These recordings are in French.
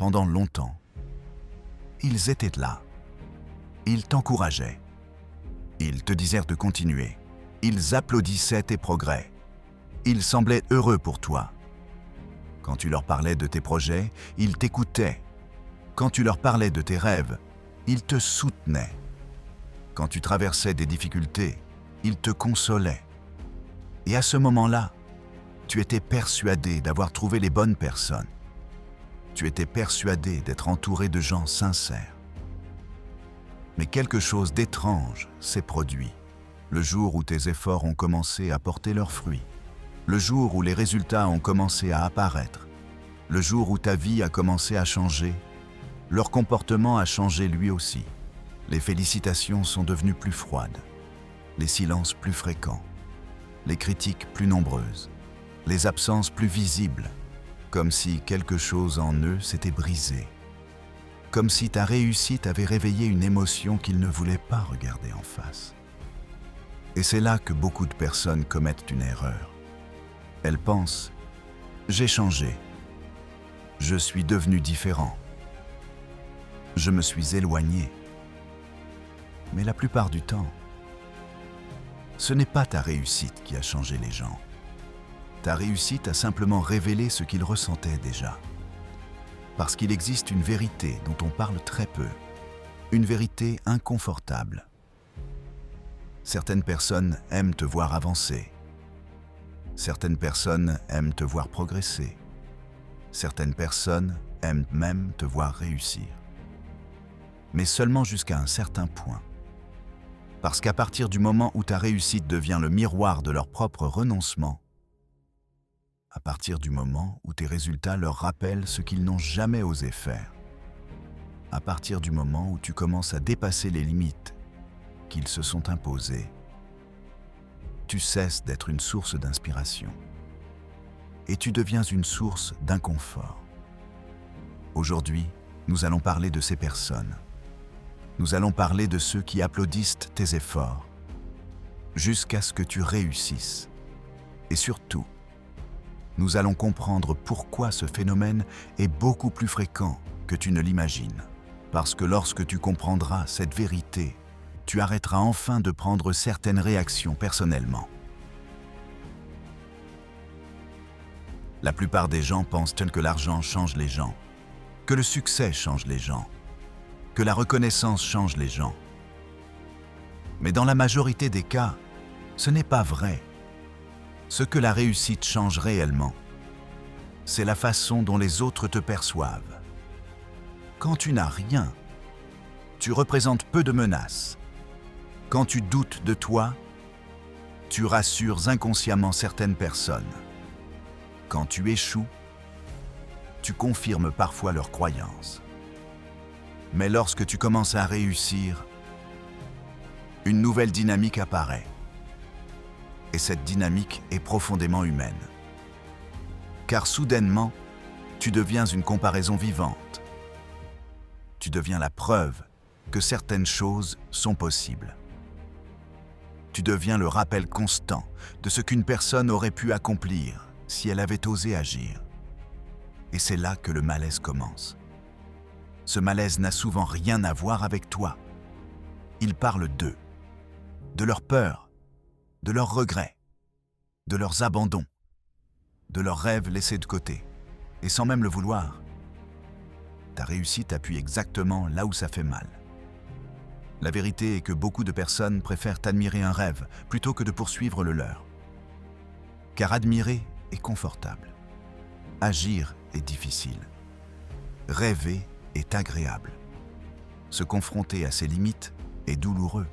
pendant longtemps. Ils étaient là. Ils t'encourageaient. Ils te disaient de continuer. Ils applaudissaient tes progrès. Ils semblaient heureux pour toi. Quand tu leur parlais de tes projets, ils t'écoutaient. Quand tu leur parlais de tes rêves, ils te soutenaient. Quand tu traversais des difficultés, ils te consolaient. Et à ce moment-là, tu étais persuadé d'avoir trouvé les bonnes personnes. Tu étais persuadé d'être entouré de gens sincères. Mais quelque chose d'étrange s'est produit le jour où tes efforts ont commencé à porter leurs fruits, le jour où les résultats ont commencé à apparaître, le jour où ta vie a commencé à changer, leur comportement a changé lui aussi. Les félicitations sont devenues plus froides, les silences plus fréquents, les critiques plus nombreuses, les absences plus visibles, comme si quelque chose en eux s'était brisé, comme si ta réussite avait réveillé une émotion qu'ils ne voulaient pas regarder en face. Et c'est là que beaucoup de personnes commettent une erreur. Elles pensent « j'ai changé, je suis devenu différent, je me suis éloigné ». Mais la plupart du temps, ce n'est pas ta réussite qui a changé les gens. Ta réussite a simplement révélé ce qu'ils ressentaient déjà. Parce qu'il existe une vérité dont on parle très peu, une vérité inconfortable. Certaines personnes aiment te voir avancer. Certaines personnes aiment te voir progresser. Certaines personnes aiment même te voir réussir. Mais seulement jusqu'à un certain point. Parce qu'à partir du moment où ta réussite devient le miroir de leur propre renoncement, à partir du moment où tes résultats leur rappellent ce qu'ils n'ont jamais osé faire, à partir du moment où tu commences à dépasser les limites qu'ils se sont imposées, tu cesses d'être une source d'inspiration et tu deviens une source d'inconfort. Aujourd'hui, nous allons parler de ces personnes. Nous allons parler de ceux qui applaudissent tes efforts jusqu'à ce que tu réussisses. Et surtout, nous allons comprendre pourquoi ce phénomène est beaucoup plus fréquent que tu ne l'imagines. Parce que lorsque tu comprendras cette vérité, tu arrêteras enfin de prendre certaines réactions personnellement. La plupart des gens pensent que l'argent change les gens, que le succès change les gens, que la reconnaissance change les gens. Mais dans la majorité des cas, ce n'est pas vrai. Ce que la réussite change réellement, c'est la façon dont les autres te perçoivent. Quand tu n'as rien, tu représentes peu de menaces. Quand tu doutes de toi, tu rassures inconsciemment certaines personnes. Quand tu échoues, tu confirmes parfois leurs croyances. Mais lorsque tu commences à réussir, une nouvelle dynamique apparaît. Et cette dynamique est profondément humaine. Car soudainement, tu deviens une comparaison vivante. Tu deviens la preuve que certaines choses sont possibles. Tu deviens le rappel constant de ce qu'une personne aurait pu accomplir si elle avait osé agir. Et c'est là que le malaise commence. Ce malaise n'a souvent rien à voir avec toi. Il parle d'eux, de leurs peurs, de leurs regrets, de leurs abandons, de leurs rêves laissés de côté, et sans même le vouloir. Ta réussite appuie exactement là où ça fait mal. La vérité est que beaucoup de personnes préfèrent admirer un rêve plutôt que de poursuivre le leur. Car admirer est confortable. Agir est difficile. Rêver est agréable. Se confronter à ses limites est douloureux.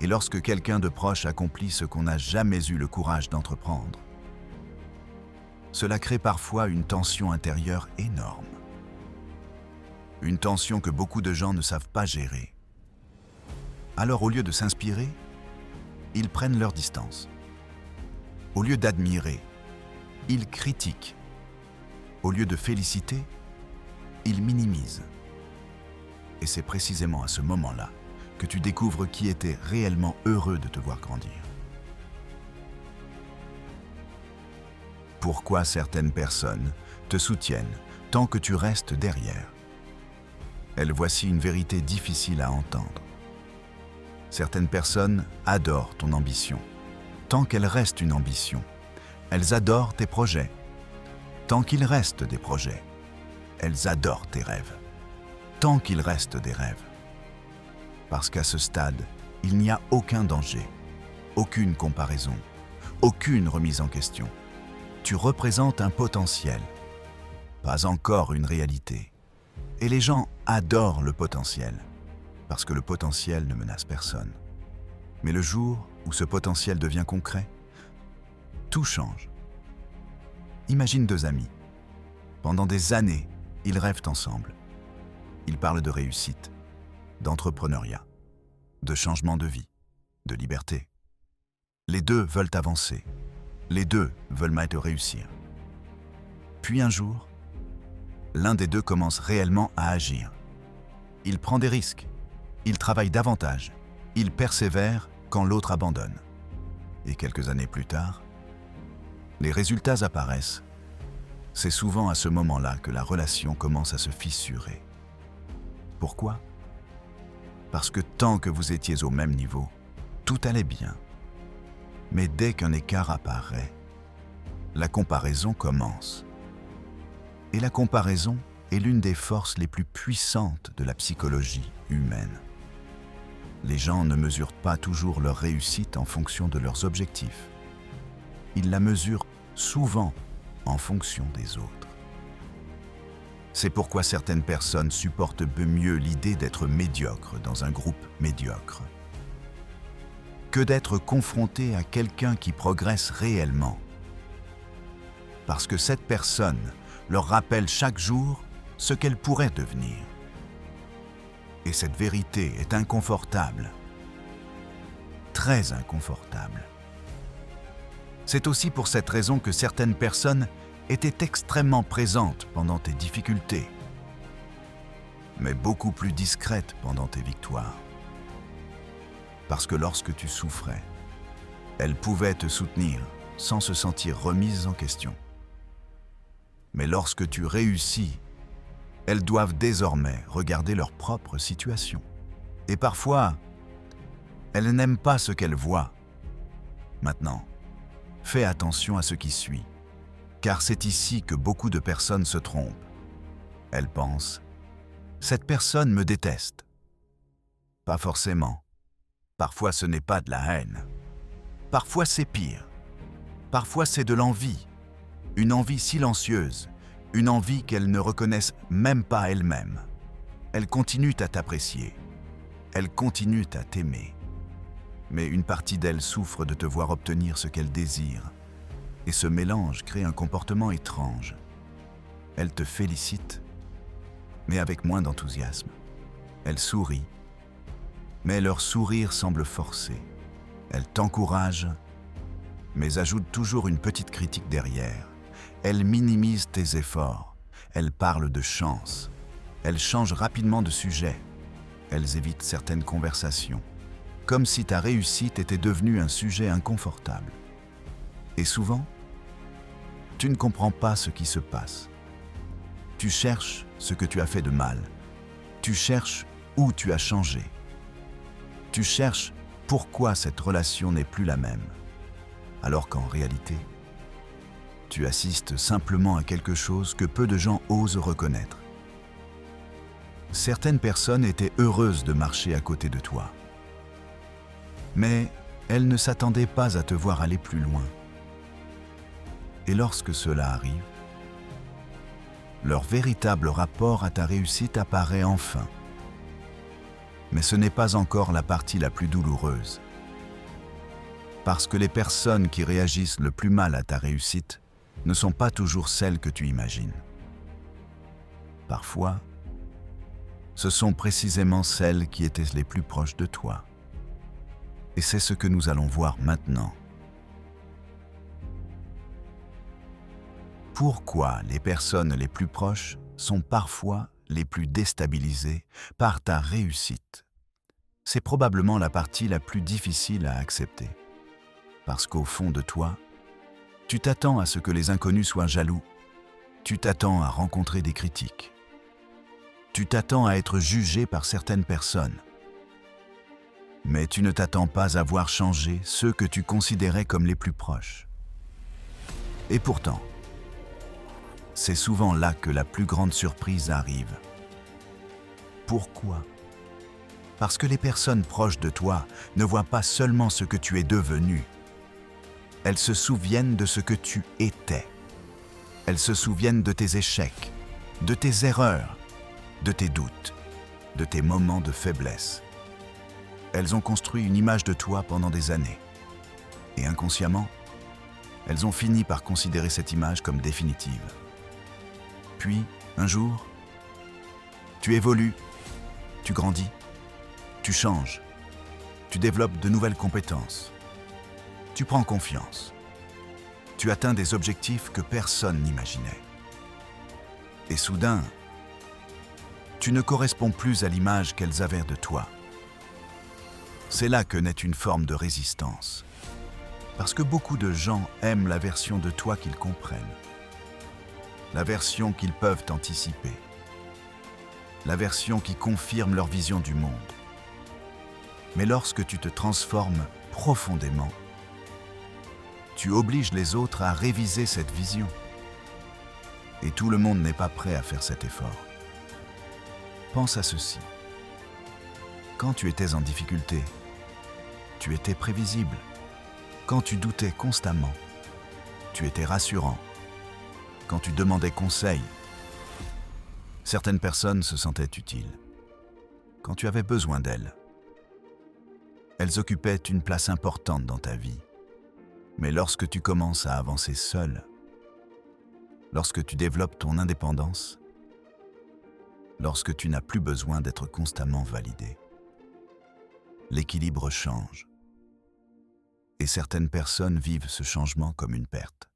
Et lorsque quelqu'un de proche accomplit ce qu'on n'a jamais eu le courage d'entreprendre, cela crée parfois une tension intérieure énorme. Une tension que beaucoup de gens ne savent pas gérer. Alors au lieu de s'inspirer, ils prennent leur distance. Au lieu d'admirer, ils critiquent. Au lieu de féliciter, ils minimisent. Et c'est précisément à ce moment-là que tu découvres qui était réellement heureux de te voir grandir. Pourquoi certaines personnes te soutiennent, tant que tu restes derrière. Voici une vérité difficile à entendre. Certaines personnes adorent ton ambition, tant qu'elle reste une ambition. Elles adorent tes projets, tant qu'il reste des projets. Elles adorent tes rêves, tant qu'il reste des rêves. Parce qu'à ce stade, il n'y a aucun danger, aucune comparaison, aucune remise en question. Tu représentes un potentiel, pas encore une réalité. Et les gens adorent le potentiel, parce que le potentiel ne menace personne. Mais le jour où ce potentiel devient concret, tout change. Imagine deux amis. Pendant des années, ils rêvent ensemble. Ils parlent de réussite, d'entrepreneuriat, de changement de vie, de liberté. Les deux veulent avancer. Les deux veulent même réussir. Puis un jour, l'un des deux commence réellement à agir. Il prend des risques, il travaille davantage, il persévère quand l'autre abandonne. Et quelques années plus tard, les résultats apparaissent. C'est souvent à ce moment-là que la relation commence à se fissurer. Pourquoi? Parce que tant que vous étiez au même niveau, tout allait bien. Mais dès qu'un écart apparaît, la comparaison commence. Et la comparaison est l'une des forces les plus puissantes de la psychologie humaine. Les gens ne mesurent pas toujours leur réussite en fonction de leurs objectifs. Ils la mesurent souvent en fonction des autres. C'est pourquoi certaines personnes supportent mieux l'idée d'être médiocre dans un groupe médiocre que d'être confronté à quelqu'un qui progresse réellement. Parce que cette personne leur rappelle chaque jour ce qu'elle pourrait devenir. Et cette vérité est inconfortable, très inconfortable. C'est aussi pour cette raison que certaines personnes étaient extrêmement présentes pendant tes difficultés, mais beaucoup plus discrètes pendant tes victoires. Parce que lorsque tu souffrais, elles pouvaient te soutenir sans se sentir remises en question. Mais lorsque tu réussis, elles doivent désormais regarder leur propre situation. Et parfois, elles n'aiment pas ce qu'elles voient. Maintenant, fais attention à ce qui suit, car c'est ici que beaucoup de personnes se trompent. Elles pensent « cette personne me déteste ». Pas forcément. Parfois ce n'est pas de la haine. Parfois c'est pire. Parfois c'est de l'envie. Une envie silencieuse, une envie qu'elles ne reconnaissent même pas elles-mêmes. Elles continuent à t'apprécier. Elles continuent à t'aimer. Mais une partie d'elles souffre de te voir obtenir ce qu'elles désirent. Et ce mélange crée un comportement étrange. Elles te félicitent, mais avec moins d'enthousiasme. Elles sourient, mais leur sourire semble forcé. Elles t'encouragent, mais ajoutent toujours une petite critique derrière. Elles minimisent tes efforts. Elles parlent de chance. Elles changent rapidement de sujet. Elles évitent certaines conversations, comme si ta réussite était devenue un sujet inconfortable. Et souvent, tu ne comprends pas ce qui se passe. Tu cherches ce que tu as fait de mal. Tu cherches où tu as changé. Tu cherches pourquoi cette relation n'est plus la même, alors qu'en réalité, tu assistes simplement à quelque chose que peu de gens osent reconnaître. Certaines personnes étaient heureuses de marcher à côté de toi, mais elles ne s'attendaient pas à te voir aller plus loin. Et lorsque cela arrive, leur véritable rapport à ta réussite apparaît enfin. Mais ce n'est pas encore la partie la plus douloureuse. Parce que les personnes qui réagissent le plus mal à ta réussite ne sont pas toujours celles que tu imagines. Parfois, ce sont précisément celles qui étaient les plus proches de toi. Et c'est ce que nous allons voir maintenant. Pourquoi les personnes les plus proches sont parfois les plus déstabilisées par ta réussite? C'est probablement la partie la plus difficile à accepter. Parce qu'au fond de toi, tu t'attends à ce que les inconnus soient jaloux, Tu t'attends à rencontrer des critiques. Tu t'attends à être jugé par certaines personnes. Mais tu ne t'attends pas à voir changer ceux que tu considérais comme les plus proches. Et pourtant, c'est souvent là que la plus grande surprise arrive. Pourquoi ? Parce que les personnes proches de toi ne voient pas seulement ce que tu es devenu. Elles se souviennent de ce que tu étais. Elles se souviennent de tes échecs, de tes erreurs, de tes doutes, de tes moments de faiblesse. Elles ont construit une image de toi pendant des années. Et inconsciemment, elles ont fini par considérer cette image comme définitive. Puis, un jour, tu évolues, tu grandis, tu changes, tu développes de nouvelles compétences, tu prends confiance, tu atteins des objectifs que personne n'imaginait. Et soudain, tu ne corresponds plus à l'image qu'elles avaient de toi. C'est là que naît une forme de résistance. Parce que beaucoup de gens aiment la version de toi qu'ils comprennent. La version qu'ils peuvent anticiper. La version qui confirme leur vision du monde. Mais lorsque tu te transformes profondément, tu obliges les autres à réviser cette vision. Et tout le monde n'est pas prêt à faire cet effort. Pense à ceci. Quand tu étais en difficulté, tu étais prévisible. Quand tu doutais constamment, tu étais rassurant. Quand tu demandais conseil, certaines personnes se sentaient utiles. Quand tu avais besoin d'elles, elles occupaient une place importante dans ta vie. Mais lorsque tu commences à avancer seul, lorsque tu développes ton indépendance, lorsque tu n'as plus besoin d'être constamment validé, l'équilibre change. Et certaines personnes vivent ce changement comme une perte.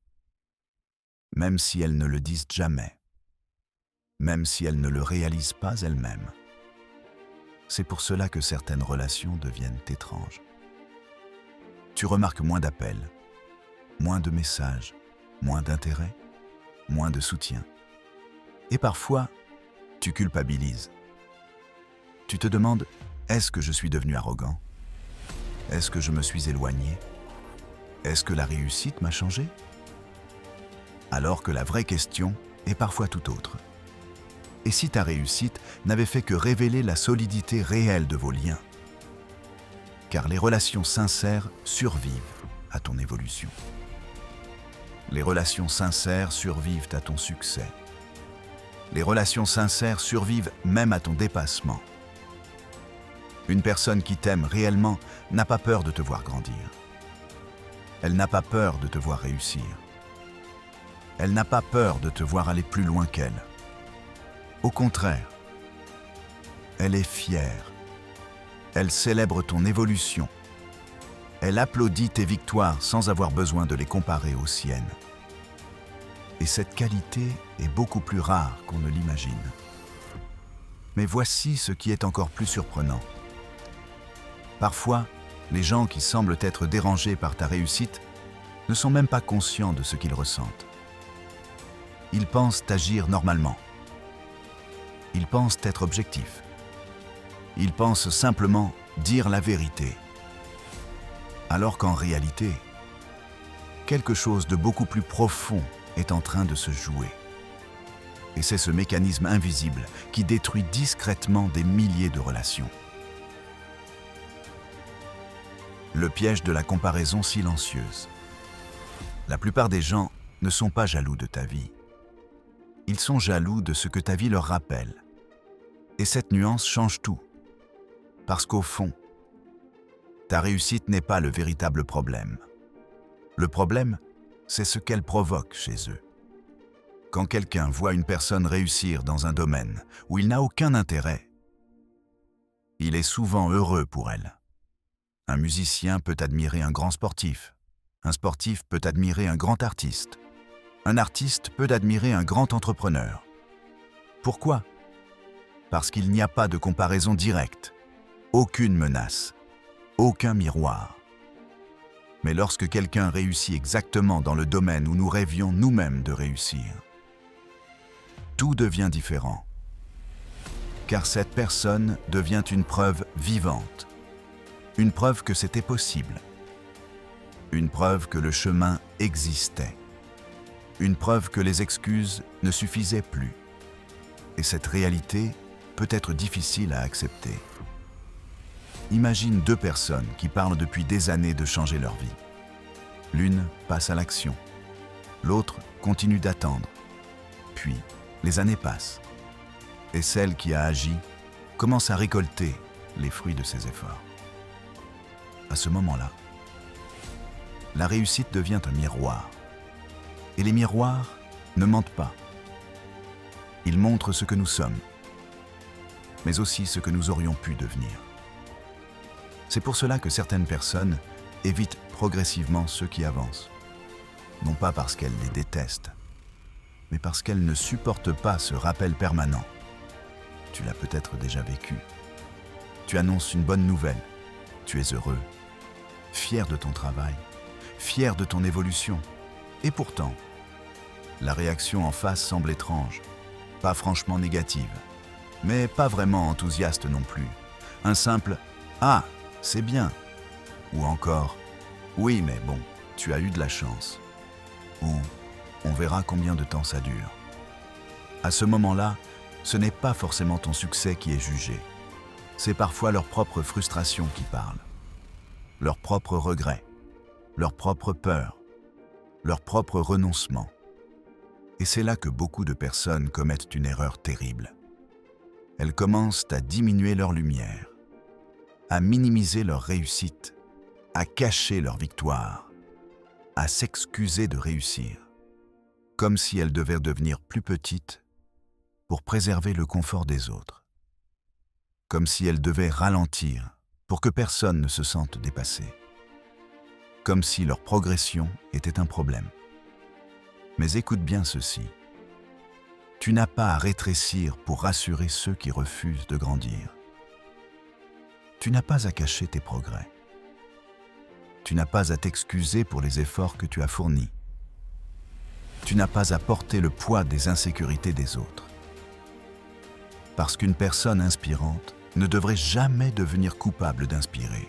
Même si elles ne le disent jamais, même si elles ne le réalisent pas elles-mêmes. C'est pour cela que certaines relations deviennent étranges. Tu remarques moins d'appels, moins de messages, moins d'intérêt, moins de soutien. Et parfois, tu culpabilises. Tu te demandes, est-ce que je suis devenu arrogant ? Est-ce que je me suis éloigné ? Est-ce que la réussite m'a changé ? Alors que la vraie question est parfois tout autre. Et si ta réussite n'avait fait que révéler la solidité réelle de vos liens ? Car les relations sincères survivent à ton évolution. Les relations sincères survivent à ton succès. Les relations sincères survivent même à ton dépassement. Une personne qui t'aime réellement n'a pas peur de te voir grandir. Elle n'a pas peur de te voir réussir. Elle n'a pas peur de te voir aller plus loin qu'elle. Au contraire, elle est fière. Elle célèbre ton évolution. Elle applaudit tes victoires sans avoir besoin de les comparer aux siennes. Et cette qualité est beaucoup plus rare qu'on ne l'imagine. Mais voici ce qui est encore plus surprenant. Parfois, les gens qui semblent être dérangés par ta réussite ne sont même pas conscients de ce qu'ils ressentent. Ils pensent agir normalement. Ils pensent être objectifs. Ils pensent simplement dire la vérité. Alors qu'en réalité, quelque chose de beaucoup plus profond est en train de se jouer. Et c'est ce mécanisme invisible qui détruit discrètement des milliers de relations. Le piège de la comparaison silencieuse. La plupart des gens ne sont pas jaloux de ta vie. Ils sont jaloux de ce que ta vie leur rappelle. Et cette nuance change tout. Parce qu'au fond, ta réussite n'est pas le véritable problème. Le problème, c'est ce qu'elle provoque chez eux. Quand quelqu'un voit une personne réussir dans un domaine où il n'a aucun intérêt, il est souvent heureux pour elle. Un musicien peut admirer un grand sportif. Un sportif peut admirer un grand artiste. Un artiste peut admirer un grand entrepreneur. Pourquoi ? Parce qu'il n'y a pas de comparaison directe, aucune menace, aucun miroir. Mais lorsque quelqu'un réussit exactement dans le domaine où nous rêvions nous-mêmes de réussir, tout devient différent. Car cette personne devient une preuve vivante, une preuve que c'était possible, une preuve que le chemin existait, une preuve que les excuses ne suffisaient plus. Et cette réalité peut être difficile à accepter. Imagine deux personnes qui parlent depuis des années de changer leur vie. L'une passe à l'action, l'autre continue d'attendre. Puis, les années passent, et celle qui a agi commence à récolter les fruits de ses efforts. À ce moment-là, la réussite devient un miroir. Et les miroirs ne mentent pas. Ils montrent ce que nous sommes, mais aussi ce que nous aurions pu devenir. C'est pour cela que certaines personnes évitent progressivement ceux qui avancent. Non pas parce qu'elles les détestent, mais parce qu'elles ne supportent pas ce rappel permanent. Tu l'as peut-être déjà vécu. Tu annonces une bonne nouvelle. Tu es heureux, fier de ton travail, fier de ton évolution. Et pourtant, la réaction en face semble étrange, pas franchement négative, mais pas vraiment enthousiaste non plus. Un simple « Ah, c'est bien » ou encore « Oui, mais bon, tu as eu de la chance » ou « On verra combien de temps ça dure ». À ce moment-là, ce n'est pas forcément ton succès qui est jugé. C'est parfois leur propre frustration qui parle, leurs propres regrets, leurs propres peurs, leur propre renoncement. Et c'est là que beaucoup de personnes commettent une erreur terrible. Elles commencent à diminuer leur lumière, à minimiser leur réussite, à cacher leur victoire, à s'excuser de réussir, comme si elles devaient devenir plus petites pour préserver le confort des autres, comme si elles devaient ralentir pour que personne ne se sente dépassé, comme si leur progression était un problème. Mais écoute bien ceci. Tu n'as pas à rétrécir pour rassurer ceux qui refusent de grandir. Tu n'as pas à cacher tes progrès. Tu n'as pas à t'excuser pour les efforts que tu as fournis. Tu n'as pas à porter le poids des insécurités des autres. Parce qu'une personne inspirante ne devrait jamais devenir coupable d'inspirer.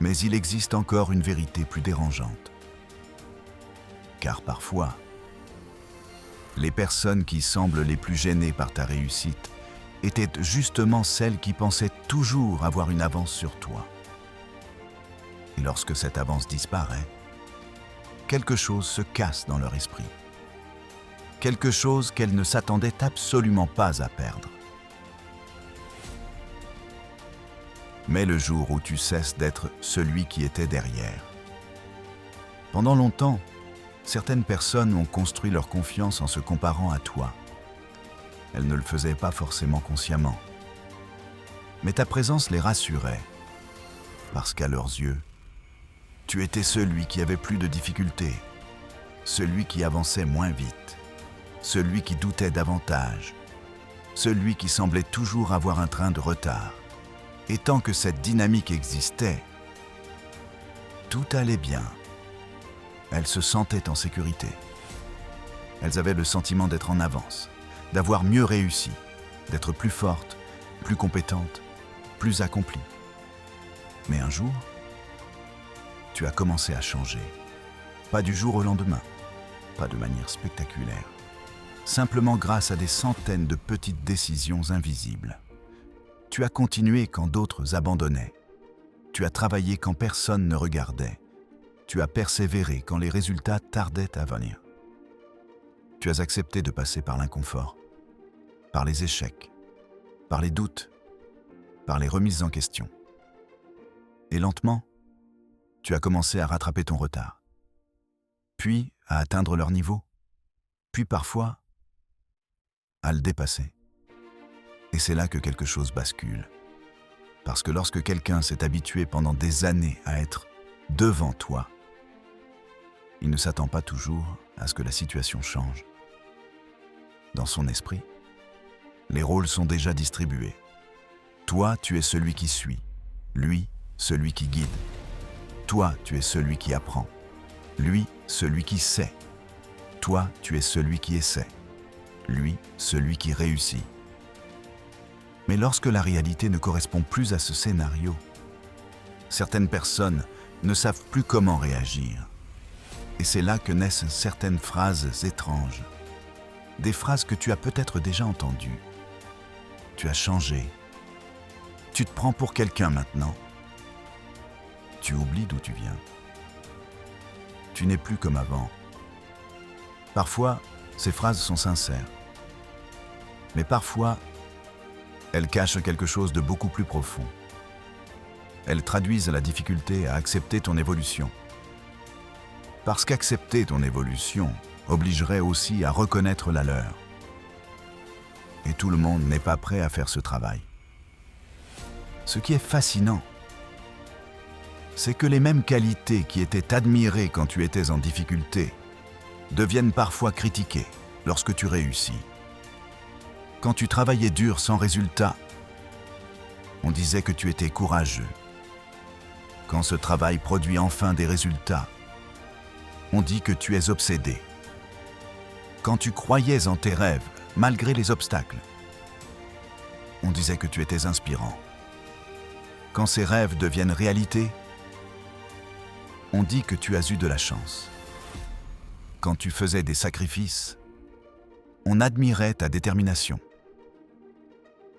Mais il existe encore une vérité plus dérangeante. Car parfois, les personnes qui semblent les plus gênées par ta réussite étaient justement celles qui pensaient toujours avoir une avance sur toi. Et lorsque cette avance disparaît, quelque chose se casse dans leur esprit. Quelque chose qu'elles ne s'attendaient absolument pas à perdre. Mais le jour où tu cesses d'être celui qui était derrière. Pendant longtemps, certaines personnes ont construit leur confiance en se comparant à toi. Elles ne le faisaient pas forcément consciemment. Mais ta présence les rassurait, parce qu'à leurs yeux, tu étais celui qui avait plus de difficultés, celui qui avançait moins vite, celui qui doutait davantage, celui qui semblait toujours avoir un train de retard. Et tant que cette dynamique existait, tout allait bien. Elles se sentaient en sécurité. Elles avaient le sentiment d'être en avance, d'avoir mieux réussi, d'être plus fortes, plus compétentes, plus accomplies. Mais un jour, tu as commencé à changer. Pas du jour au lendemain, pas de manière spectaculaire, simplement grâce à des centaines de petites décisions invisibles. Tu as continué quand d'autres abandonnaient. Tu as travaillé quand personne ne regardait. Tu as persévéré quand les résultats tardaient à venir. Tu as accepté de passer par l'inconfort, par les échecs, par les doutes, par les remises en question. Et lentement, tu as commencé à rattraper ton retard, puis à atteindre leur niveau, puis parfois à le dépasser. Et c'est là que quelque chose bascule. Parce que lorsque quelqu'un s'est habitué pendant des années à être devant toi, il ne s'attend pas toujours à ce que la situation change. Dans son esprit, les rôles sont déjà distribués. Toi, tu es celui qui suit. Lui, celui qui guide. Toi, tu es celui qui apprend. Lui, celui qui sait. Toi, tu es celui qui essaie. lui, celui qui réussit. Mais lorsque la réalité ne correspond plus à ce scénario, certaines personnes ne savent plus comment réagir. Et c'est là que naissent certaines phrases étranges. Des phrases que tu as peut-être déjà entendues. Tu as changé. Tu te prends pour quelqu'un maintenant. Tu oublies d'où tu viens. Tu n'es plus comme avant. Parfois, ces phrases sont sincères. Mais parfois, elles cachent quelque chose de beaucoup plus profond. Elles traduisent la difficulté à accepter ton évolution. Parce qu'accepter ton évolution obligerait aussi à reconnaître la leur. Et tout le monde n'est pas prêt à faire ce travail. Ce qui est fascinant, c'est que les mêmes qualités qui étaient admirées quand tu étais en difficulté deviennent parfois critiquées lorsque tu réussis. Quand tu travaillais dur sans résultat, on disait que tu étais courageux. Quand ce travail produit enfin des résultats, on dit que tu es obsédé. Quand tu croyais en tes rêves, malgré les obstacles, on disait que tu étais inspirant. Quand ces rêves deviennent réalité, on dit que tu as eu de la chance. Quand tu faisais des sacrifices, on admirait ta détermination.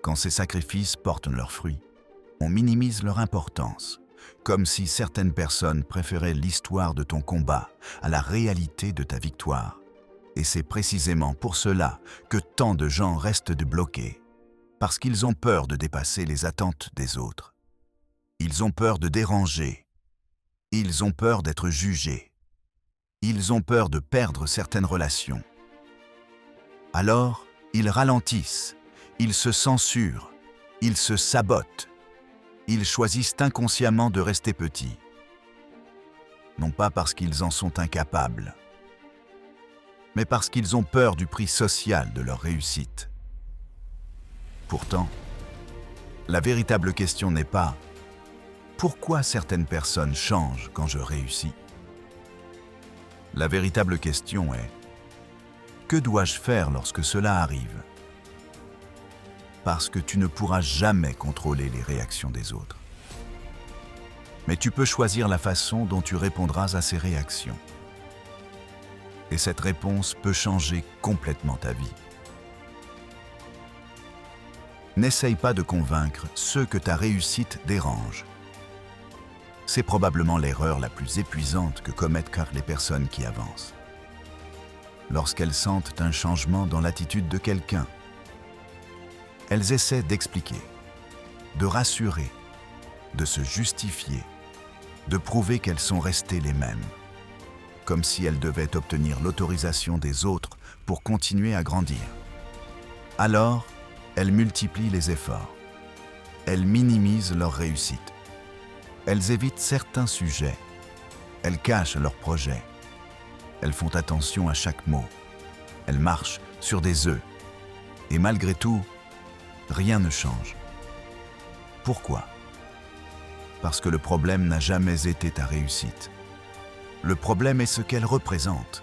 Quand ces sacrifices portent leurs fruits, on minimise leur importance, comme si certaines personnes préféraient l'histoire de ton combat à la réalité de ta victoire. Et c'est précisément pour cela que tant de gens restent bloqués, parce qu'ils ont peur de dépasser les attentes des autres. Ils ont peur de déranger. Ils ont peur d'être jugés. Ils ont peur de perdre certaines relations. Alors, ils ralentissent, ils se censurent, ils se sabotent. Ils choisissent inconsciemment de rester petits. Non pas parce qu'ils en sont incapables, mais parce qu'ils ont peur du prix social de leur réussite. Pourtant, la véritable question n'est pas « Pourquoi certaines personnes changent quand je réussis ?» La véritable question est « Que dois-je faire lorsque cela arrive ?» Parce que tu ne pourras jamais contrôler les réactions des autres. Mais tu peux choisir la façon dont tu répondras à ces réactions. Et cette réponse peut changer complètement ta vie. N'essaye pas de convaincre ceux que ta réussite dérange. C'est probablement l'erreur la plus épuisante que commettent les personnes qui avancent. Lorsqu'elles sentent un changement dans l'attitude de quelqu'un, elles essaient d'expliquer, de rassurer, de se justifier, de prouver qu'elles sont restées les mêmes, comme si elles devaient obtenir l'autorisation des autres pour continuer à grandir. Alors, elles multiplient les efforts. Elles minimisent leur réussite. Elles évitent certains sujets. Elles cachent leurs projets. Elles font attention à chaque mot. Elles marchent sur des œufs. Et malgré tout, rien ne change. Pourquoi? Parce que le problème n'a jamais été ta réussite. Le problème est ce qu'elle représente.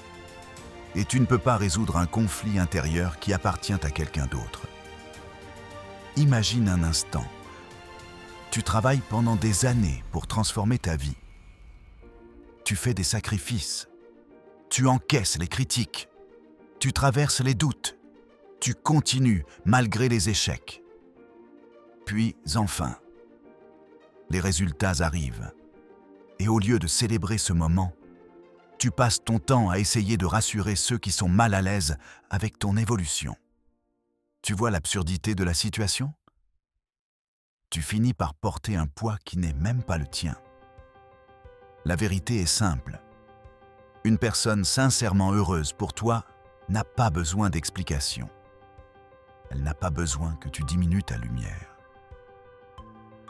Et tu ne peux pas résoudre un conflit intérieur qui appartient à quelqu'un d'autre. Imagine un instant. Tu travailles pendant des années pour transformer ta vie. Tu fais des sacrifices. Tu encaisses les critiques. Tu traverses les doutes. Tu continues malgré les échecs. Puis enfin, les résultats arrivent. Et au lieu de célébrer ce moment, tu passes ton temps à essayer de rassurer ceux qui sont mal à l'aise avec ton évolution. Tu vois l'absurdité de la situation? Tu finis par porter un poids qui n'est même pas le tien. La vérité est simple. Une personne sincèrement heureuse pour toi n'a pas besoin d'explication. Elle n'a pas besoin que tu diminues ta lumière.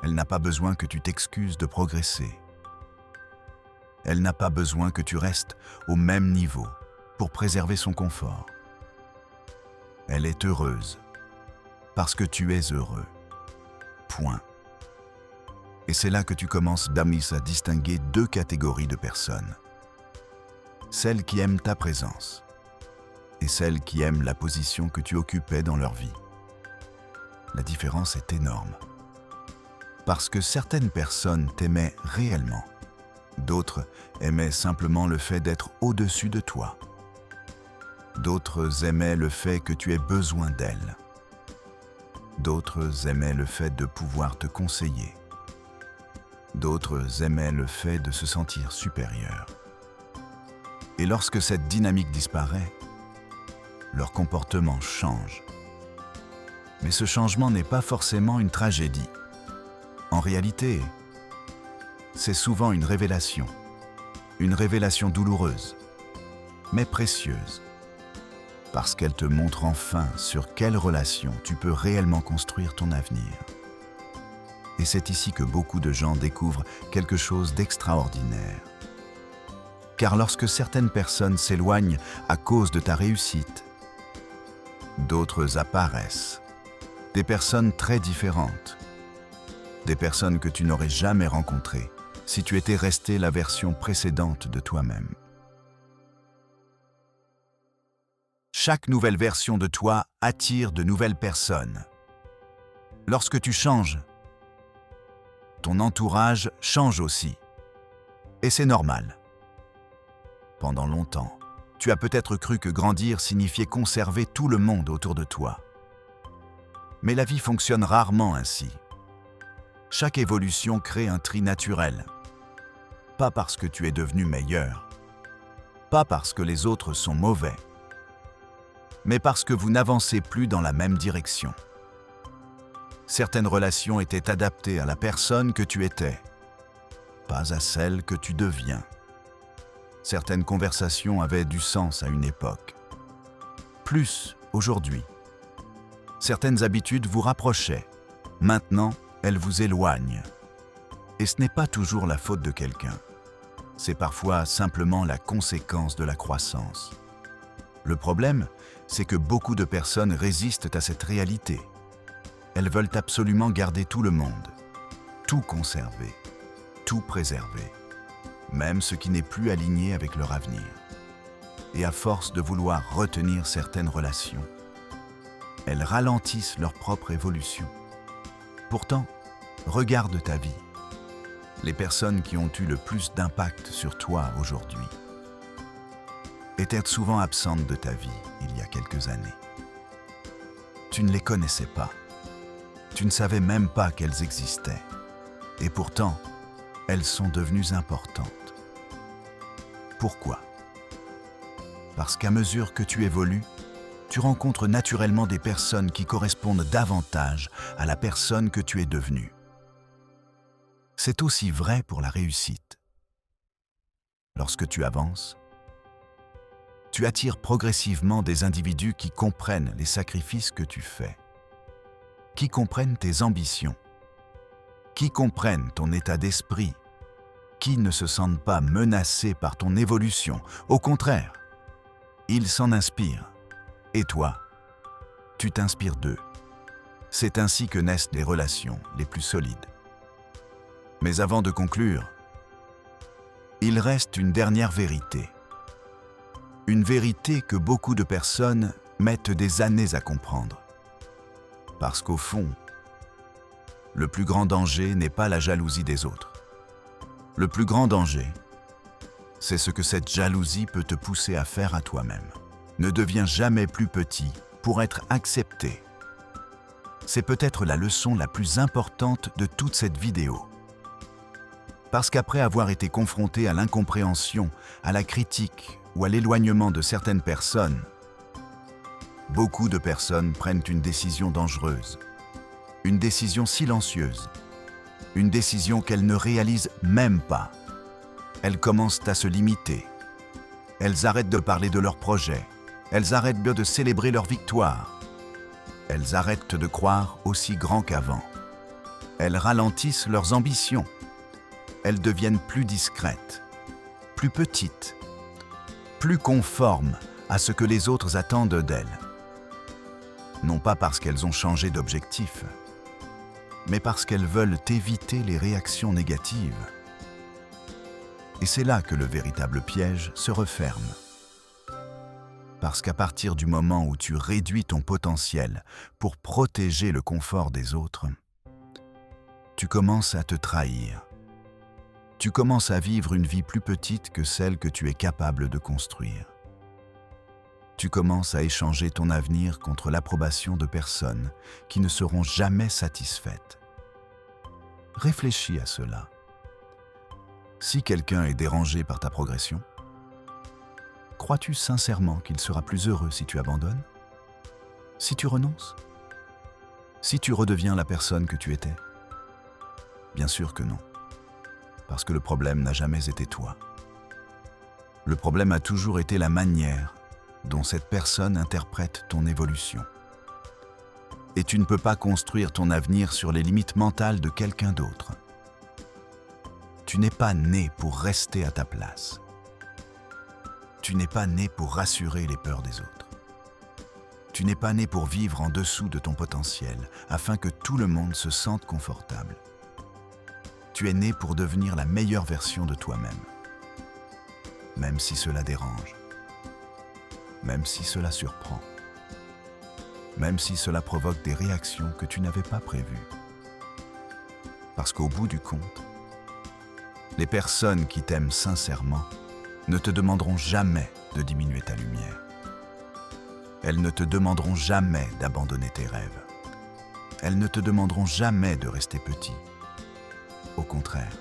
Elle n'a pas besoin que tu t'excuses de progresser. Elle n'a pas besoin que tu restes au même niveau pour préserver son confort. Elle est heureuse parce que tu es heureux. Point. Et c'est là que tu commences à distinguer deux catégories de personnes. Celles qui aiment ta présence et celles qui aiment la position que tu occupais dans leur vie. La différence est énorme. Parce que certaines personnes t'aimaient réellement. D'autres aimaient simplement le fait d'être au-dessus de toi. D'autres aimaient le fait que tu aies besoin d'elles. D'autres aimaient le fait de pouvoir te conseiller. D'autres aimaient le fait de se sentir supérieur. Et lorsque cette dynamique disparaît, leur comportement change. Mais ce changement n'est pas forcément une tragédie. En réalité, c'est souvent une révélation douloureuse, mais précieuse, parce qu'elle te montre enfin sur quelle relation tu peux réellement construire ton avenir. Et c'est ici que beaucoup de gens découvrent quelque chose d'extraordinaire. Car lorsque certaines personnes s'éloignent à cause de ta réussite, d'autres apparaissent, des personnes très différentes, des personnes que tu n'aurais jamais rencontrées si tu étais resté la version précédente de toi-même. Chaque nouvelle version de toi attire de nouvelles personnes. Lorsque tu changes, ton entourage change aussi. Et c'est normal. Pendant longtemps, tu as peut-être cru que grandir signifiait conserver tout le monde autour de toi. Mais la vie fonctionne rarement ainsi. Chaque évolution crée un tri naturel. Pas parce que tu es devenu meilleur, pas parce que les autres sont mauvais, mais parce que vous n'avancez plus dans la même direction. Certaines relations étaient adaptées à la personne que tu étais, pas à celle que tu deviens. Certaines conversations avaient du sens à une époque, plus aujourd'hui. Certaines habitudes vous rapprochaient, maintenant elles vous éloignent. Et ce n'est pas toujours la faute de quelqu'un, c'est parfois simplement la conséquence de la croissance. Le problème, c'est que beaucoup de personnes résistent à cette réalité. Elles veulent absolument garder tout le monde, tout conserver, tout préserver, même ce qui n'est plus aligné avec leur avenir. Et à force de vouloir retenir certaines relations, elles ralentissent leur propre évolution. Pourtant, regarde ta vie. Les personnes qui ont eu le plus d'impact sur toi aujourd'hui étaient souvent absentes de ta vie il y a quelques années. Tu ne les connaissais pas. Tu ne savais même pas qu'elles existaient. Et pourtant, elles sont devenues importantes. Pourquoi? Parce qu'à mesure que tu évolues, tu rencontres naturellement des personnes qui correspondent davantage à la personne que tu es devenue. C'est aussi vrai pour la réussite. Lorsque tu avances, tu attires progressivement des individus qui comprennent les sacrifices que tu fais, qui comprennent tes ambitions, qui comprennent ton état d'esprit, qui ne se sentent pas menacés par ton évolution. Au contraire, ils s'en inspirent. Et toi, tu t'inspires d'eux. C'est ainsi que naissent les relations les plus solides. Mais avant de conclure, il reste une dernière vérité. Une vérité que beaucoup de personnes mettent des années à comprendre. Parce qu'au fond, le plus grand danger n'est pas la jalousie des autres. Le plus grand danger, c'est ce que cette jalousie peut te pousser à faire à toi-même. Ne deviens jamais plus petit pour être accepté. C'est peut-être la leçon la plus importante de toute cette vidéo. Parce qu'après avoir été confronté à l'incompréhension, à la critique ou à l'éloignement de certaines personnes, beaucoup de personnes prennent une décision dangereuse, une décision silencieuse, une décision qu'elles ne réalisent même pas. Elles commencent à se limiter. Elles arrêtent de parler de leurs projets. Elles arrêtent de célébrer leur victoire. Elles arrêtent de croire aussi grand qu'avant. Elles ralentissent leurs ambitions. Elles deviennent plus discrètes, plus petites, plus conformes à ce que les autres attendent d'elles. Non pas parce qu'elles ont changé d'objectif, mais parce qu'elles veulent éviter les réactions négatives. Et c'est là que le véritable piège se referme. Parce qu'à partir du moment où tu réduis ton potentiel pour protéger le confort des autres, tu commences à te trahir. Tu commences à vivre une vie plus petite que celle que tu es capable de construire. Tu commences à échanger ton avenir contre l'approbation de personnes qui ne seront jamais satisfaites. Réfléchis à cela. Si quelqu'un est dérangé par ta progression, crois-tu sincèrement qu'il sera plus heureux si tu abandonnes? Si tu renonces? Si tu redeviens la personne que tu étais? Bien sûr que non, parce que le problème n'a jamais été toi. Le problème a toujours été la manière dont cette personne interprète ton évolution. Et tu ne peux pas construire ton avenir sur les limites mentales de quelqu'un d'autre. Tu n'es pas né pour rester à ta place. Tu n'es pas né pour rassurer les peurs des autres. Tu n'es pas né pour vivre en dessous de ton potentiel, afin que tout le monde se sente confortable. Tu es né pour devenir la meilleure version de toi-même. Même si cela dérange. Même si cela surprend. Même si cela provoque des réactions que tu n'avais pas prévues. Parce qu'au bout du compte, les personnes qui t'aiment sincèrement ne te demanderont jamais de diminuer ta lumière. Elles ne te demanderont jamais d'abandonner tes rêves. Elles ne te demanderont jamais de rester petit. Au contraire,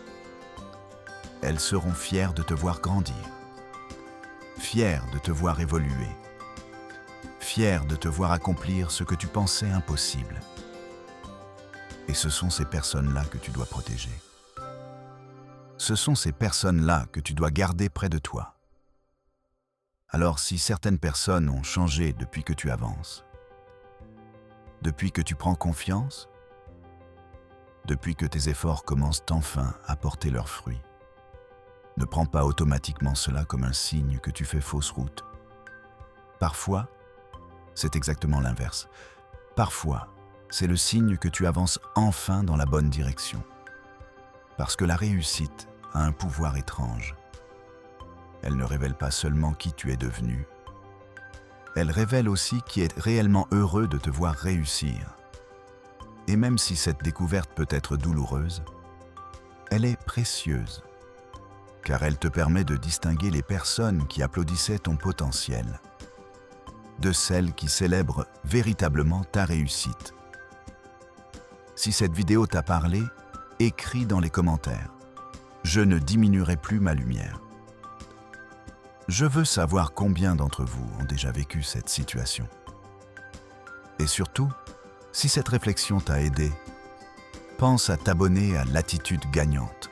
elles seront fières de te voir grandir, fières de te voir évoluer, fières de te voir accomplir ce que tu pensais impossible. Et ce sont ces personnes-là que tu dois protéger. Ce sont ces personnes-là que tu dois garder près de toi. Alors si certaines personnes ont changé depuis que tu avances, depuis que tu prends confiance, depuis que tes efforts commencent enfin à porter leurs fruits, ne prends pas automatiquement cela comme un signe que tu fais fausse route. Parfois, c'est exactement l'inverse. Parfois, c'est le signe que tu avances enfin dans la bonne direction. Parce que la réussite a un pouvoir étrange. Elle ne révèle pas seulement qui tu es devenu, elle révèle aussi qui est réellement heureux de te voir réussir. Et même si cette découverte peut être douloureuse, elle est précieuse, car elle te permet de distinguer les personnes qui applaudissaient ton potentiel de celles qui célèbrent véritablement ta réussite. Si cette vidéo t'a parlé, écris dans les commentaires « Je ne diminuerai plus ma lumière ». Je veux savoir combien d'entre vous ont déjà vécu cette situation. Et surtout, si cette réflexion t'a aidé, pense à t'abonner à l'Attitude Gagnante,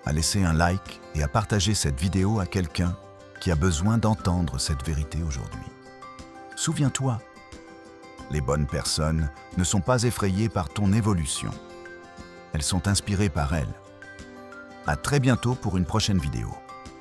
à laisser un like et à partager cette vidéo à quelqu'un qui a besoin d'entendre cette vérité aujourd'hui. Souviens-toi, les bonnes personnes ne sont pas effrayées par ton évolution. Elles sont inspirées par elle. À très bientôt pour une prochaine vidéo.